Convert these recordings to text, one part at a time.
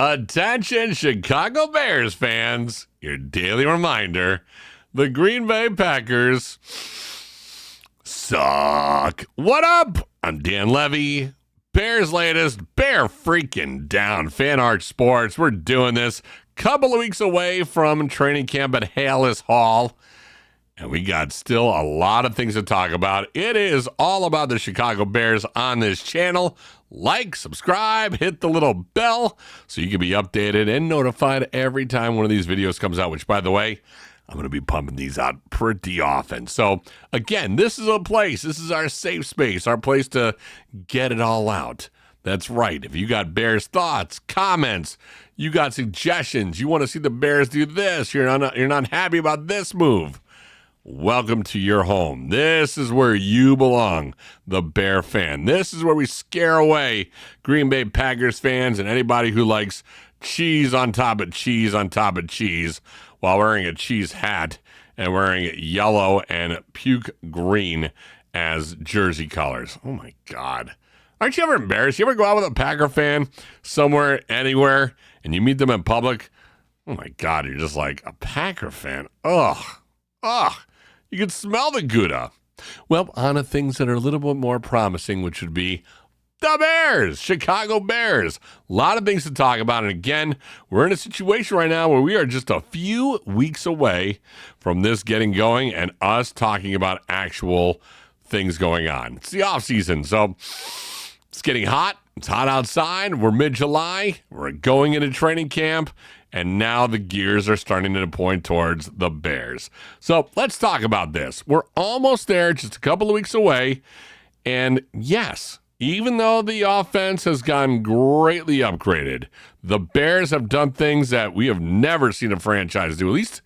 Attention, Chicago Bears fans. Your daily reminder, the Green Bay Packers suck. What up? I'm Dan Levy. Bears latest, Bear freaking down. Fan Arch Sports. We're doing this couple of weeks away from training camp at Hallis Hall. And we got still a lot of things to talk about. It is all about the Chicago Bears on this channel. Like, subscribe, hit the little bell so you can be updated and notified every time one of these videos comes out, which, by the way, I'm going to be pumping these out pretty often. So, again, this is a place. This is our safe space, our place to get it all out. That's right. If you got Bears thoughts, comments, you got suggestions, you want to see the Bears do this, you're not happy about this move, welcome to your home. This is where you belong, the Bear fan. This is where we scare away Green Bay Packers fans and anybody who likes cheese on top of cheese on top of cheese while wearing a cheese hat and wearing yellow and puke green as jersey colors. Oh, my God. Aren't you ever embarrassed? You ever go out with a Packer fan somewhere, anywhere, and you meet them in public? Oh, my God. You're just like, a Packer fan? Ugh. You can smell the Gouda. Well, on to things that are a little bit more promising, which would be the Bears, Chicago Bears. A lot of things to talk about. And again, we're in a situation right now where we are just a few weeks away from this getting going and us talking about actual things going on. It's the offseason, so it's getting hot. It's hot outside. We're mid-July. We're going into training camp. And now the gears are starting to point towards the Bears. So let's talk about this. We're almost there, just a couple of weeks away. And yes, even though the offense has gotten greatly upgraded, the Bears have done things that we have never seen a franchise do, at least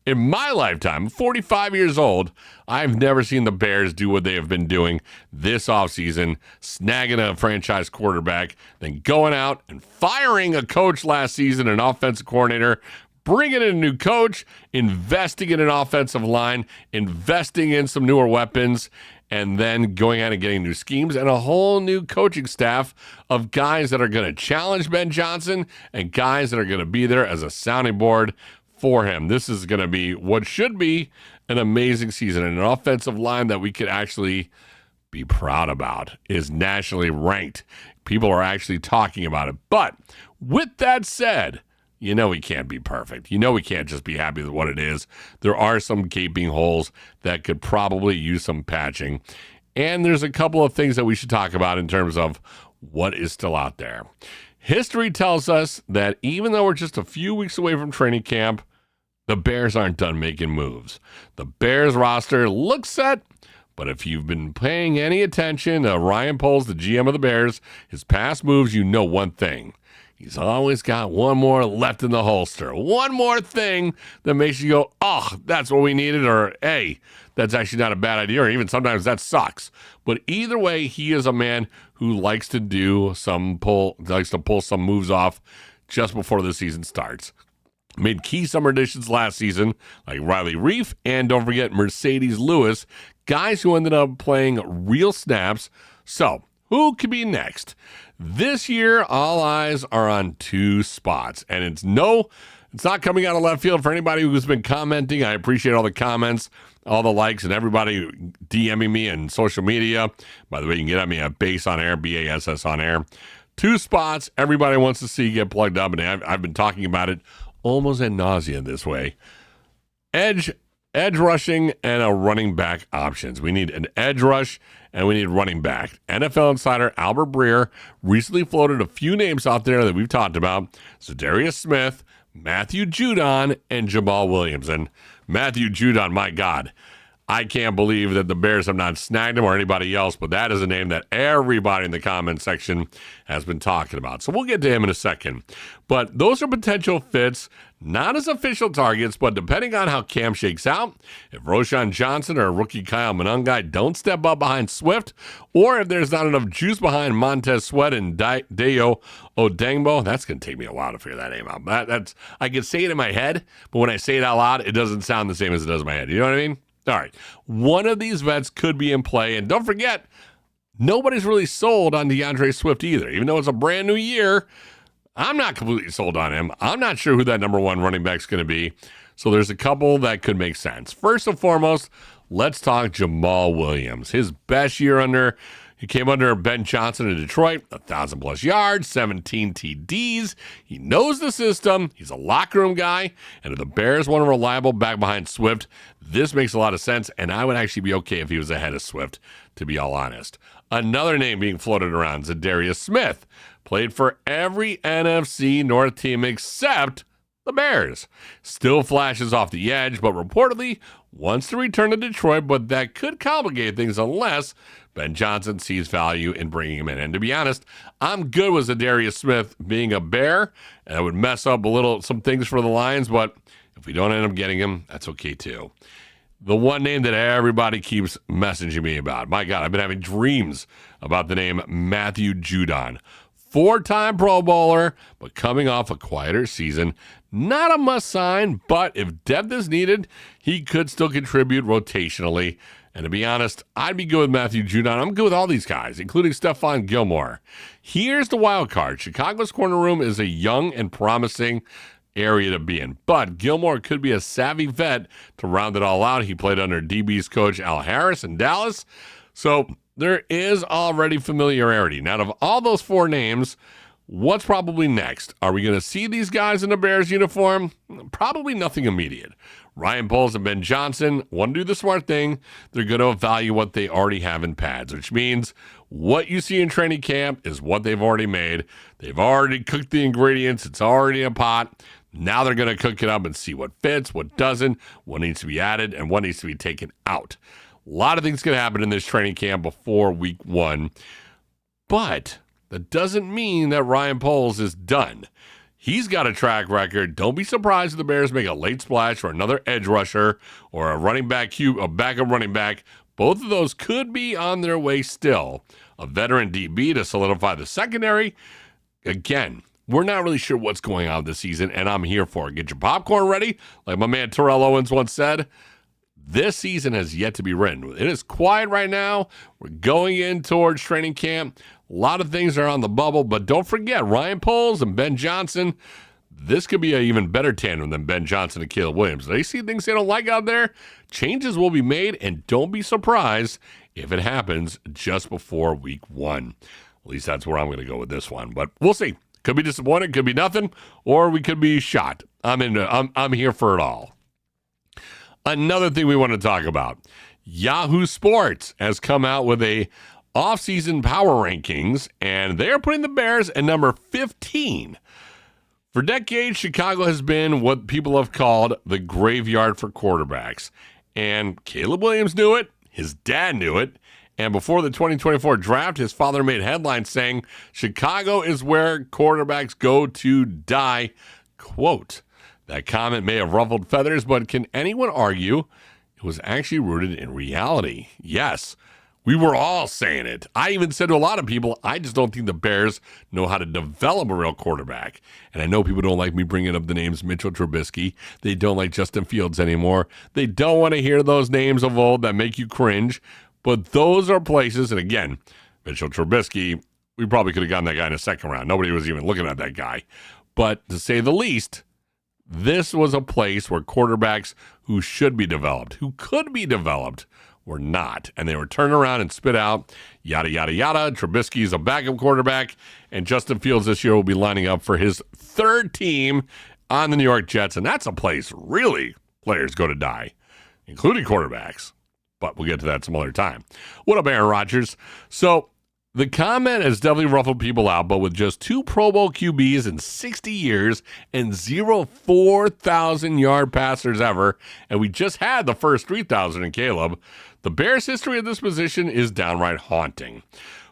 in my lifetime. I'm 45 years old. I've never seen the Bears do what they have been doing this offseason, snagging a franchise quarterback, then going out and firing a coach last season, an offensive coordinator, bringing in a new coach, investing in an offensive line, investing in some newer weapons, and then going out and getting new schemes and a whole new coaching staff of guys that are going to challenge Ben Johnson and guys that are going to be there as a sounding board for him. This is going to be what should be an amazing season, and an offensive line that we could actually be proud about, is nationally ranked. People are actually talking about it. But with that said, you know we can't be perfect. You know we can't just be happy with what it is. There are some gaping holes that could probably use some patching. And there's a couple of things that we should talk about in terms of what is still out there. History tells us that even though we're just a few weeks away from training camp, the Bears aren't done making moves. The Bears roster looks set, but if you've been paying any attention to Ryan Poles, the GM of the Bears, his past moves, you know one thing. He's always got one more left in the holster. One more thing that makes you go, oh, that's what we needed, or hey, that's actually not a bad idea, or even sometimes that sucks. But either way, he is a man who likes to pull some moves off just before the season starts. Made key summer additions last season, like Riley Reif, and don't forget Mercedes Lewis, guys who ended up playing real snaps. So, who could be next? This year, all eyes are on two spots, and it's not coming out of left field for anybody who's been commenting. I appreciate all the comments, all the likes, and everybody DMing me on social media. By the way, you can get at me at Bass on Air, BASS on Air. Two spots everybody wants to see get plugged up, and I've been talking about it almost ad nauseum this way. Edge rushing and a running back options. We need an edge rush and we need running back. NFL insider Albert Breer recently floated a few names out there that we've talked about. Zadarius Smith, Matthew Judon, and Jamal Williams. And Matthew Judon, my God, I can't believe that the Bears have not snagged him or anybody else, but that is a name that everybody in the comment section has been talking about. So we'll get to him in a second. But those are potential fits, not as official targets, but depending on how Cam shakes out, if Roschon Johnson or rookie Kyle Monangai don't step up behind Swift, or if there's not enough juice behind Montez Sweat and Dayo Odengbo, that's going to take me a while to figure that name out. That's I can say it in my head, but when I say it out loud, it doesn't sound the same as it does in my head. You know what I mean? All right, one of these vets could be in play, and don't forget, nobody's really sold on DeAndre Swift either. Even though it's a brand new year, I'm not completely sold on him. I'm not sure who that number one running back's going to be. So there's a couple that could make sense. First and foremost, let's talk Jamal Williams. His best year he came under Ben Johnson in Detroit, 1,000+ yards, 17 TDs. He knows the system. He's a locker room guy. And if the Bears want a reliable back behind Swift, this makes a lot of sense. And I would actually be okay if he was ahead of Swift, to be all honest. Another name being floated around, Zadarius Smith. Played for every NFC North team except the Bears. Still flashes off the edge, but reportedly wants to return to Detroit, but that could complicate things unless Ben Johnson sees value in bringing him in. And to be honest, I'm good with Zadarius Smith being a Bear, and I would mess up some things for the Lions, but if we don't end up getting him, that's okay too. The one name that everybody keeps messaging me about, my God, I've been having dreams about the name Matthew Judon. 4-time Pro Bowler, but coming off a quieter season. Not a must sign, but if depth is needed, he could still contribute rotationally. And to be honest, I'd be good with Matthew Judon. I'm good with all these guys, including Stephon Gilmore. Here's the wild card. Chicago's corner room is a young and promising area to be in, but Gilmore could be a savvy vet to round it all out. He played under DB's coach Al Harris in Dallas. So there is already familiarity. Now, of all those 4 names, what's probably next? Are we going to see these guys in a Bears uniform? Probably nothing immediate. Ryan Poles and Ben Johnson want to do the smart thing. They're going to evaluate what they already have in pads, which means what you see in training camp is what they've already made. They've already cooked the ingredients. It's already in a pot. Now they're going to cook it up and see what fits, what doesn't, what needs to be added, and what needs to be taken out. A lot of things can happen in this training camp before week 1, but that doesn't mean that Ryan Poles is done. He's got a track record. Don't be surprised if the Bears make a late splash or another edge rusher or a backup running back. Both of those could be on their way still. A veteran DB to solidify the secondary. Again, we're not really sure what's going on this season, and I'm here for it. Get your popcorn ready, like my man Terrell Owens once said. This season has yet to be written. It is quiet right now. We're going in towards training camp. A lot of things are on the bubble, but don't forget, Ryan Poles and Ben Johnson, this could be an even better tandem than Ben Johnson and Caleb Williams. They see things they don't like out there. Changes will be made, and don't be surprised if it happens just before week 1. At least that's where I'm going to go with this one, but we'll see. Could be disappointed, could be nothing, or we could be shot. I'm here for it all. Another thing we want to talk about, Yahoo Sports has come out with a offseason power rankings, and they're putting the Bears at number 15. For decades, Chicago has been what people have called the graveyard for quarterbacks. And Caleb Williams knew it, his dad knew it, and before the 2024 draft, his father made headlines saying, Chicago is where quarterbacks go to die, quote. That comment may have ruffled feathers, but can anyone argue it was actually rooted in reality? Yes, we were all saying it. I even said to a lot of people, I just don't think the Bears know how to develop a real quarterback. And I know people don't like me bringing up the names Mitchell Trubisky. They don't like Justin Fields anymore. They don't want to hear those names of old that make you cringe. But those are places, and again, Mitchell Trubisky, we probably could have gotten that guy in a second round. Nobody was even looking at that guy. But to say the least, this was a place where quarterbacks who should be developed, who could be developed, were not. And they were turned around and spit out, yada, yada, yada. Trubisky's a backup quarterback, and Justin Fields this year will be lining up for his 3rd team on the New York Jets. And that's a place really players go to die, including quarterbacks. But we'll get to that some other time. What up, Aaron Rodgers? So the comment has definitely ruffled people out, but with just 2 Pro Bowl QBs in 60 years and 0 4,000-yard passers ever, and we just had the first 3,000 in Caleb, the Bears' history at this position is downright haunting.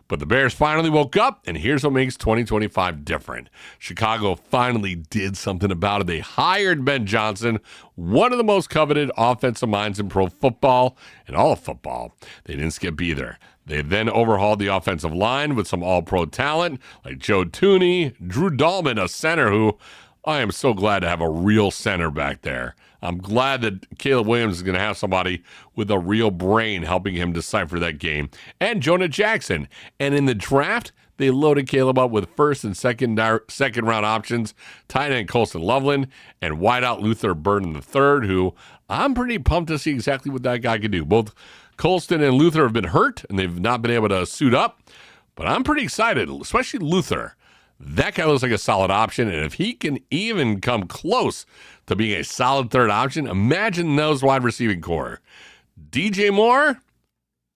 But the Bears finally woke up, and here's what makes 2025 different. Chicago finally did something about it. They hired Ben Johnson, one of the most coveted offensive minds in pro football and all of football. They didn't skip either. They then overhauled the offensive line with some all-pro talent like Joe Tooney, Drew Dahlman, a center who I am so glad to have a real center back there. I'm glad that Caleb Williams is going to have somebody with a real brain helping him decipher that game. And Jonah Jackson. And in the draft, They loaded Caleb up with first and second round options, tight end Colston Loveland, and wideout Luther Burden III, who I'm pretty pumped to see exactly what that guy can do. Both Colston and Luther have been hurt, and they've not been able to suit up, but I'm pretty excited, especially Luther. That guy looks like a solid option, and if he can even come close to being a solid third option, imagine those wide receiving core. DJ Moore,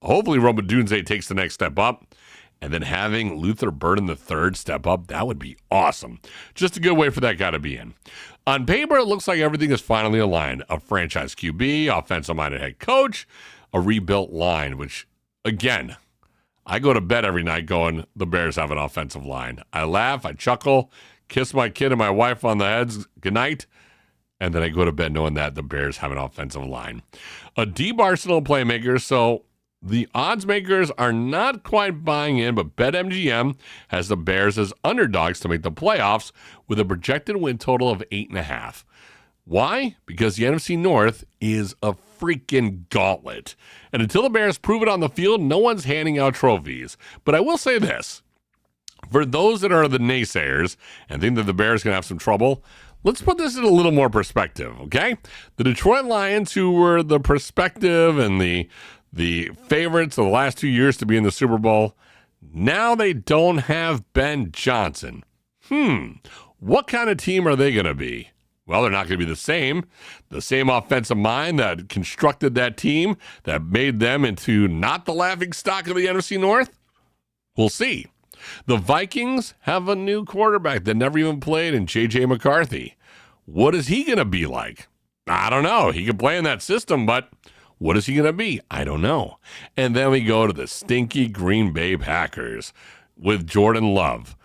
hopefully Rome Odunze takes the next step up, and then having Luther Burden III step up, that would be awesome. Just a good way for that guy to be in. On paper, it looks like everything is finally aligned. A franchise QB, offensive-minded head coach, a rebuilt line, which, again, I go to bed every night going, the Bears have an offensive line. I laugh, I chuckle, kiss my kid and my wife on the heads goodnight, and then I go to bed knowing that the Bears have an offensive line. A deep arsenal of playmakers, so the odds makers are not quite buying in, but BetMGM has the Bears as underdogs to make the playoffs with a projected win total of 8.5. Why? Because the NFC North is a freaking gauntlet. And until the Bears prove it on the field, no one's handing out trophies. But I will say this. For those that are the naysayers and think that the Bears going to have some trouble, let's put this in a little more perspective, okay? The Detroit Lions, who were the perspective and the favorites of the last 2 years to be in the Super Bowl, now they don't have Ben Johnson. What kind of team are they going to be? Well, they're not going to be the same offensive mind that constructed that team that made them into not the laughingstock of the NFC North. We'll see. The Vikings have a new quarterback that never even played in J.J. McCarthy. What is he going to be like? I don't know. He can play in that system, but what is he going to be? I don't know. And then we go to the stinky Green Bay Packers with Jordan Love,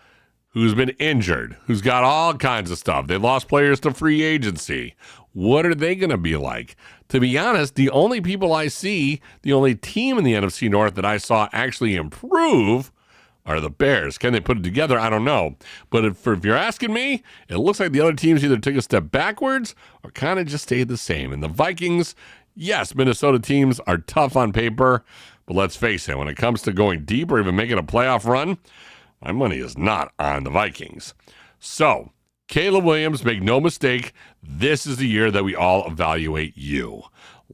who's been injured, who's got all kinds of stuff. They lost players to free agency. What are they going to be like? To be honest, the only people I see, the only team in the NFC North that I saw actually improve are the Bears. Can they put it together? I don't know. But if you're asking me, it looks like the other teams either took a step backwards or kind of just stayed the same. And the Vikings, yes, Minnesota teams are tough on paper, but let's face it, when it comes to going deep or even making a playoff run, my money is not on the Vikings. So, Caleb Williams, make no mistake, this is the year that we all evaluate you.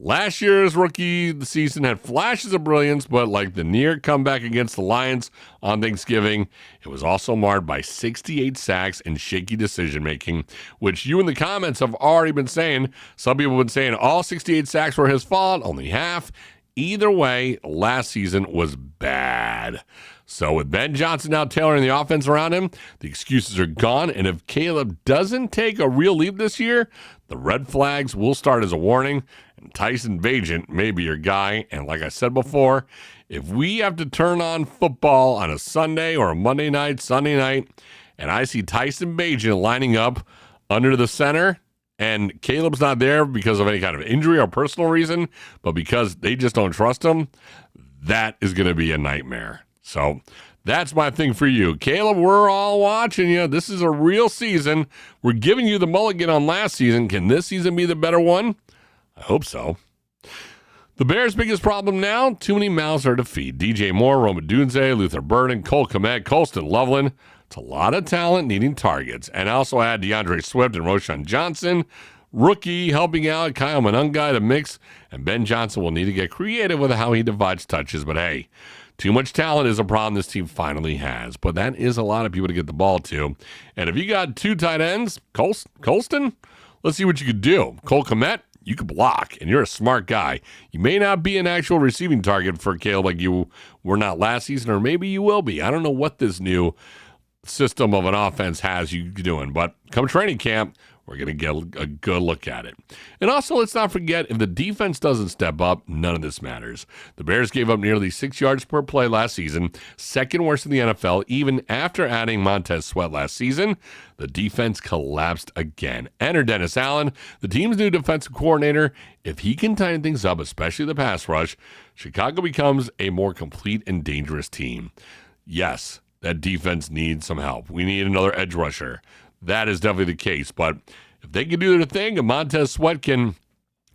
Last year's rookie season had flashes of brilliance, but like the near comeback against the Lions on Thanksgiving, it was also marred by 68 sacks and shaky decision-making, which you in the comments have already been saying. Some people have been saying all 68 sacks were his fault, only half. Either way, last season was bad. So with Ben Johnson now tailoring the offense around him, the excuses are gone. And if Caleb doesn't take a real leap this year, the red flags will start as a warning. And Tyson Bagent may be your guy. And like I said before, if we have to turn on football on a Sunday or a Monday night, Sunday night, and I see Tyson Bagent lining up under the center, and Caleb's not there because of any kind of injury or personal reason, but because they just don't trust him, that is going to be a nightmare. So that's my thing for you. Caleb, we're all watching you. This is a real season. We're giving you the mulligan on last season. Can this season be the better one? I hope so. The Bears' biggest problem now, too many mouths are to feed. DJ Moore, Rome Odunze, Luther Burden, Cole Kmet, Colston Loveland. It's a lot of talent needing targets. And also add DeAndre Swift and Roshan Johnson. Rookie helping out, Kyle Monungai to mix. And Ben Johnson will need to get creative with how he divides touches. But hey, too much talent is a problem this team finally has. But that is a lot of people to get the ball to. And if you got two tight ends, Colston, let's see what you could do. Cole Kmet, you could block, and you're a smart guy. You may not be an actual receiving target for Caleb like you were not last season, or maybe you will be. I don't know what this new system of an offense has you doing, but come training camp, we're going to get a good look at it. And also, let's not forget, if the defense doesn't step up, none of this matters. The Bears gave up nearly 6 yards per play last season, second worst in the NFL, even after adding Montez Sweat last season. The defense collapsed again. Enter Dennis Allen, the team's new defensive coordinator. If he can tighten things up, especially the pass rush, Chicago becomes a more complete and dangerous team. Yes, that defense needs some help. We need another edge rusher. That is definitely the case. But if they can do their thing, and Montez Sweat can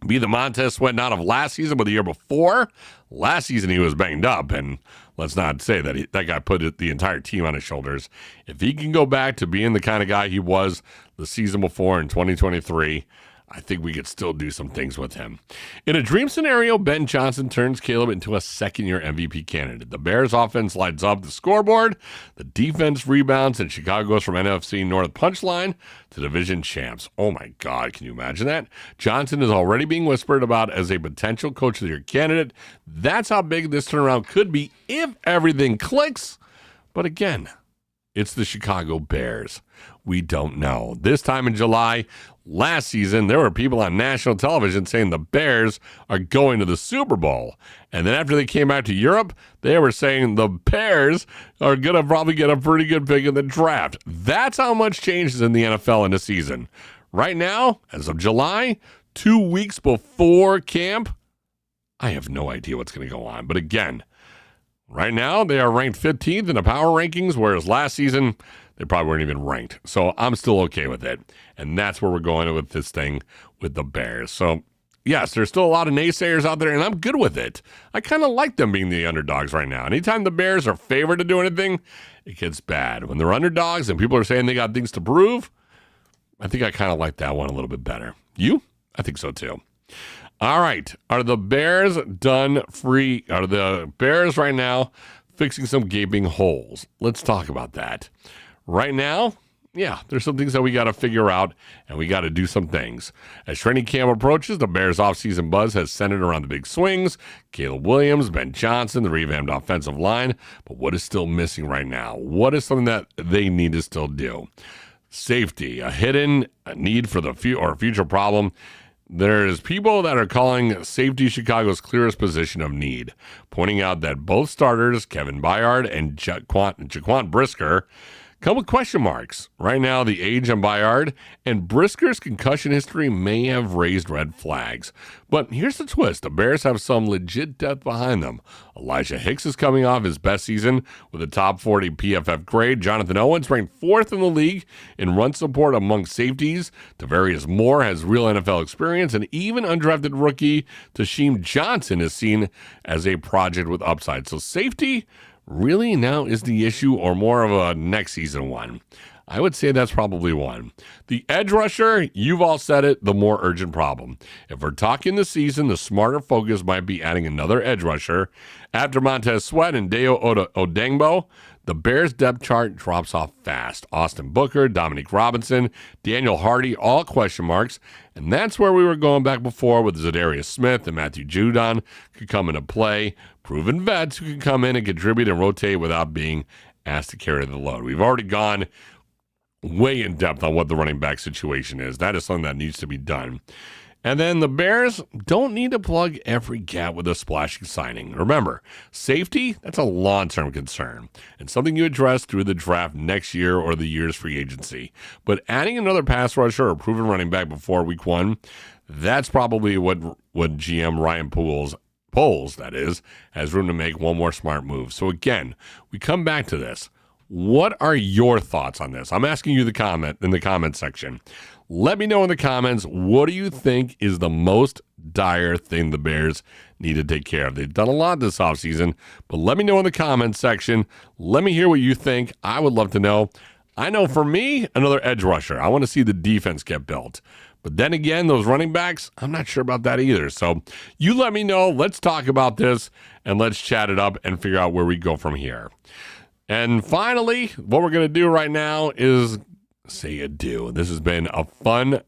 be the Montez Sweat not of last season, but the year before. Last season he was banged up, and let's not say that that guy put the entire team on his shoulders. If he can go back to being the kind of guy he was the season before in 2023, I think we could still do some things with him. In a dream scenario, Ben Johnson turns Caleb into a second-year MVP candidate. The Bears' offense lights up the scoreboard. The defense rebounds, and Chicago goes from NFC North punchline to division champs. Oh, my God. Can you imagine that? Johnson is already being whispered about as a potential Coach of the Year candidate. That's how big this turnaround could be if everything clicks. But again, it's the Chicago Bears. We don't know. This time in July, last season, there were people on national television saying the Bears are going to the Super Bowl. And then after they came out to Europe, they were saying the Bears are going to probably get a pretty good pick in the draft. That's how much changes in the NFL in a season. Right now, as of July, 2 weeks before camp, I have no idea what's going to go on. But again, right now, they are ranked 15th in the power rankings, whereas last season, they probably weren't even ranked. So I'm still okay with it. And that's where we're going with this thing with the Bears. So, yes, there's still a lot of naysayers out there, and I'm good with it. I kind of like them being the underdogs right now. Anytime the Bears are favored to do anything, it gets bad. When they're underdogs and people are saying they got things to prove, I think I kind of like that one a little bit better. You? I think so too. All right. Are the Bears done free? Are the Bears right now fixing some gaping holes? Let's talk about that. Right now, yeah, there's some things that we got to figure out, and we got to do some things. As training camp approaches, the Bears' offseason buzz has centered around the big swings, Caleb Williams, Ben Johnson, the revamped offensive line. But what is still missing right now? What is something that they need to still do? Safety, a hidden need for the future problem. There's people that are calling safety Chicago's clearest position of need, pointing out that both starters, Kevin Byard and Jaquan Brisker, come with question marks. Right now, the age on Byard and Brisker's concussion history may have raised red flags. But here's the twist. The Bears have some legit depth behind them. Elijah Hicks is coming off his best season with a top 40 PFF grade. Jonathan Owens ranked 4th in the league in run support among safeties. Tavarius Moore has real NFL experience, and even undrafted rookie Tasheem Johnson is seen as a project with upside. So safety really now is the issue, or more of a next season one? I would say that's probably one. The edge rusher, you've all said it, the more urgent problem. If we're talking the season, the smarter focus might be adding another edge rusher. After Montez Sweat and Deo Odengbo, the Bears' depth chart drops off fast. Austin Booker, Dominique Robinson, Daniel Hardy, all question marks. And that's where we were going back before with Zadarius Smith and Matthew Judon could come into play. Proven vets who can come in and contribute and rotate without being asked to carry the load. We've already gone way in depth on what the running back situation is. That is something that needs to be done. And then the Bears don't need to plug every gap with a splashy signing. Remember, safety, that's a long-term concern and something you address through the draft next year or the year's free agency. But adding another pass rusher or proven running back before week one, that's probably what GM Ryan Poles, that is, has room to make one more smart move. So again, we come back to this. What are your thoughts on this? I'm asking you in the comment section. Let me know in the comments, what do you think is the most dire thing the Bears need to take care of? They've done a lot this offseason, but let me know in the comments section. Let me hear what you think. I would love to know. I know for me, another edge rusher. I want to see the defense get built. But then again, those running backs, I'm not sure about that either. So you let me know. Let's talk about this, and let's chat it up and figure out where we go from here. And finally, what we're going to do right now is say adieu. This has been a fun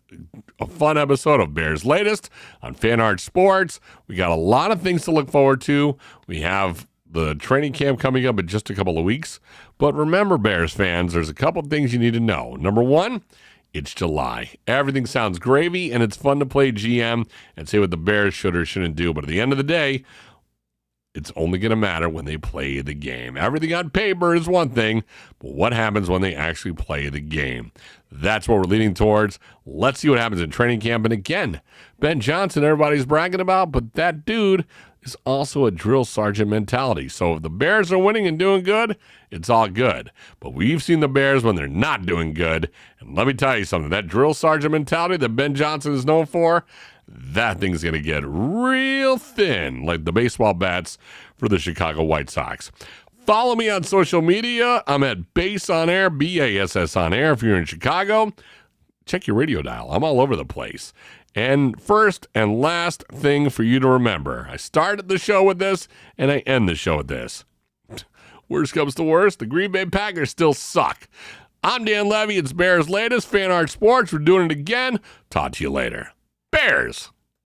episode of Bears Latest on Fan Art Sports. We got a lot of things to look forward to. We have the training camp coming up in just a couple of weeks. But remember, Bears fans, there's a couple of things you need to know. Number one, it's July. Everything sounds gravy, and it's fun to play GM and say what the Bears should or shouldn't do. But at the end of the day, it's only going to matter when they play the game. Everything on paper is one thing, but what happens when they actually play the game? That's what we're leading towards. Let's see what happens in training camp. And again, Ben Johnson, everybody's bragging about, but that dude is also a drill sergeant mentality. So if the Bears are winning and doing good, it's all good. But we've seen the Bears when they're not doing good. And let me tell you something, that drill sergeant mentality that Ben Johnson is known for, that thing's going to get real thin, like the baseball bats for the Chicago White Sox. Follow me on social media. I'm at Bass on Air, BASS on Air. If you're in Chicago, check your radio dial. I'm all over the place. And first and last thing for you to remember, I started the show with this, and I end the show with this. Worst comes to worst, the Green Bay Packers still suck. I'm Dan Levy. It's Bears Latest, Fan Art Sports. We're doing it again. Talk to you later. Bears!